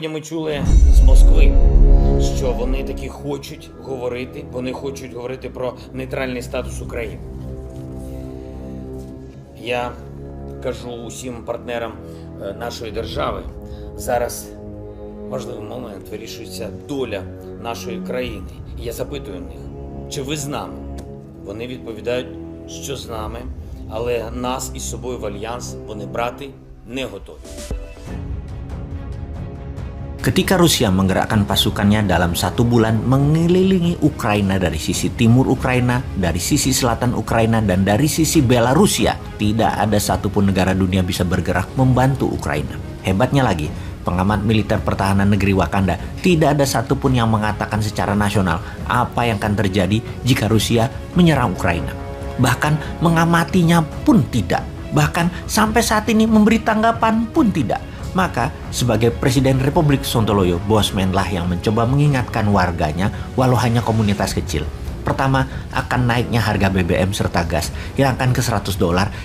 Ми чули з Москви, що вони таки хочуть говорити про нейтральний статус України. Я кажу усім партнерам нашої держави, зараз важливий момент, вирішується доля нашої країни. Я запитую них, чи ви з нами? Вони відповідають, що з нами, але нас із собою в альянс вони брати не готові. Ketika Rusia menggerakkan pasukannya dalam 1 bulan mengelilingi Ukraina dari sisi timur Ukraina, dari sisi selatan Ukraina, dan dari sisi Belarusia, tidak ada satupun negara dunia bisa bergerak membantu Ukraina. Hebatnya lagi, pengamat militer pertahanan negeri Wakanda, tidak ada satupun yang mengatakan secara nasional apa yang akan terjadi jika Rusia menyerang Ukraina. Bahkan mengamatinya pun tidak. Bahkan sampai saat ini memberi tanggapan pun tidak. Maka sebagai Presiden Republik Sontoloyo, Bosman lah yang mencoba mengingatkan warganya walau hanya komunitas kecil. Pertama, akan naiknya harga BBM serta gas yang akan ke $100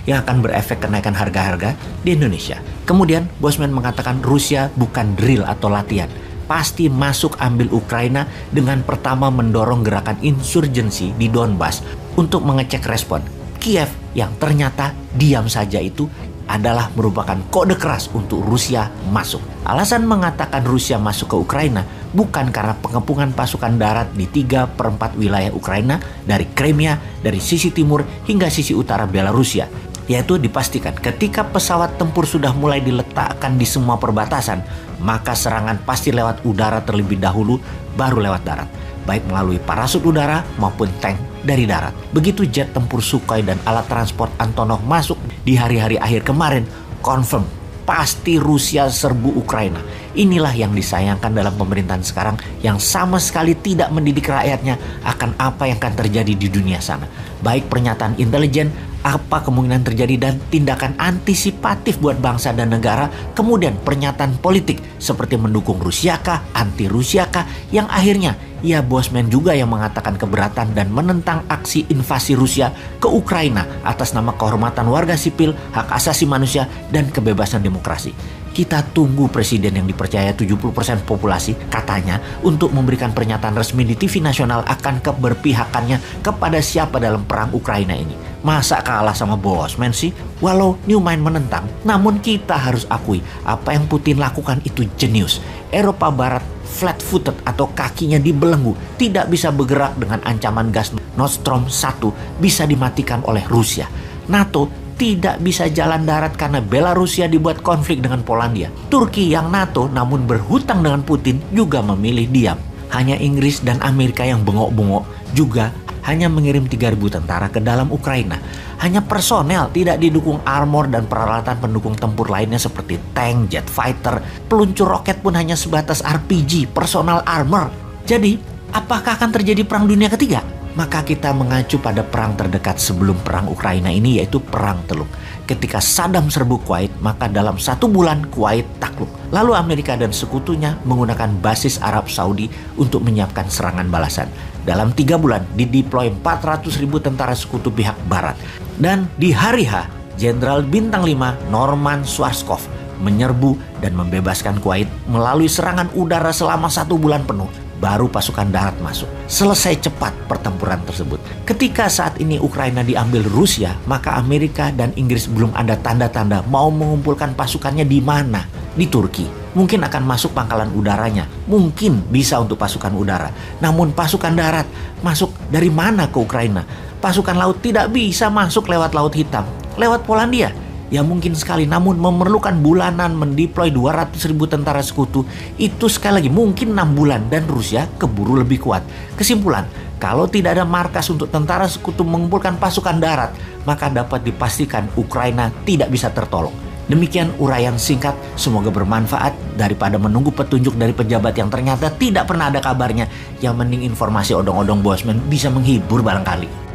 yang akan berefek kenaikan harga-harga di Indonesia. Kemudian Bosman mengatakan Rusia bukan drill atau latihan. Pasti masuk ambil Ukraina dengan pertama mendorong gerakan insurgensi di Donbas untuk mengecek respon. Kiev yang ternyata diam saja itu adalah merupakan kode keras untuk Rusia masuk. Alasan mengatakan Rusia masuk ke Ukraina bukan karena pengepungan pasukan darat di 3/4 wilayah Ukraina dari Crimea, dari sisi timur hingga sisi utara Belarusia. Yaitu dipastikan ketika pesawat tempur sudah mulai diletakkan di semua perbatasan, maka serangan pasti lewat udara terlebih dahulu, baru lewat darat. Baik melalui parasut udara maupun tank dari darat. Begitu jet tempur Sukhoi dan alat transport Antonov masuk di hari-hari akhir kemarin, confirm pasti Rusia serbu Ukraina. Inilah yang disayangkan dalam pemerintahan sekarang yang sama sekali tidak mendidik rakyatnya akan apa yang akan terjadi di dunia sana. Baik pernyataan intelijen, apa kemungkinan terjadi dan tindakan antisipatif buat bangsa dan negara, kemudian pernyataan politik seperti mendukung Rusia kah, anti Rusia kah, yang akhirnya ya Bosman juga yang mengatakan keberatan dan menentang aksi invasi Rusia ke Ukraina atas nama kehormatan warga sipil, hak asasi manusia, dan kebebasan demokrasi. Kita tunggu presiden yang dipercaya 70% populasi katanya untuk memberikan pernyataan resmi di TV nasional akan keberpihakannya kepada siapa dalam perang Ukraina ini. Masa kalah sama Bosman sih? Walau Newman menentang, namun kita harus akui apa yang Putin lakukan itu jenius. Eropa Barat flat-footed atau kakinya dibelenggu, tidak bisa bergerak dengan ancaman gas Nord Stream 1 bisa dimatikan oleh Rusia. NATO tidak bisa jalan darat karena Belarusia dibuat konflik dengan Polandia. Turki yang NATO namun berhutang dengan Putin juga memilih diam. Hanya Inggris dan Amerika yang bengok-bengok juga hanya mengirim 3.000 tentara ke dalam Ukraina. Hanya personel, tidak didukung armor dan peralatan pendukung tempur lainnya seperti tank, jet fighter, peluncur roket pun hanya sebatas RPG, personal armor. Jadi, apakah akan terjadi perang dunia ketiga? Maka kita mengacu pada perang terdekat sebelum perang Ukraina ini, yaitu Perang Teluk. Ketika Saddam serbu Kuwait, maka dalam 1 bulan Kuwait takluk. Lalu Amerika dan sekutunya menggunakan basis Arab Saudi untuk menyiapkan serangan balasan. Dalam 3 bulan dideploy 400.000 tentara sekutu pihak barat. Dan di hari H, Jenderal Bintang 5 Norman Schwarzkopf menyerbu dan membebaskan Kuwait melalui serangan udara selama 1 bulan penuh. Baru pasukan darat masuk. Selesai cepat pertempuran tersebut. Ketika saat ini Ukraina diambil Rusia, maka Amerika dan Inggris belum ada tanda-tanda mau mengumpulkan pasukannya di mana? Di Turki. Mungkin akan masuk pangkalan udaranya. Mungkin bisa untuk pasukan udara. Namun pasukan darat masuk dari mana ke Ukraina? Pasukan laut tidak bisa masuk lewat Laut Hitam. Lewat Polandia. Ya mungkin sekali, namun memerlukan bulanan mendeploy 200.000 tentara sekutu. Itu sekali lagi mungkin 6 bulan dan Rusia keburu lebih kuat. Kesimpulan, kalau tidak ada markas untuk tentara sekutu mengumpulkan pasukan darat, maka dapat dipastikan Ukraina tidak bisa tertolong. Demikian uraian singkat, semoga bermanfaat daripada menunggu petunjuk dari pejabat yang ternyata tidak pernah ada kabarnya. Yang mending informasi odong-odong Bosman bisa menghibur barangkali.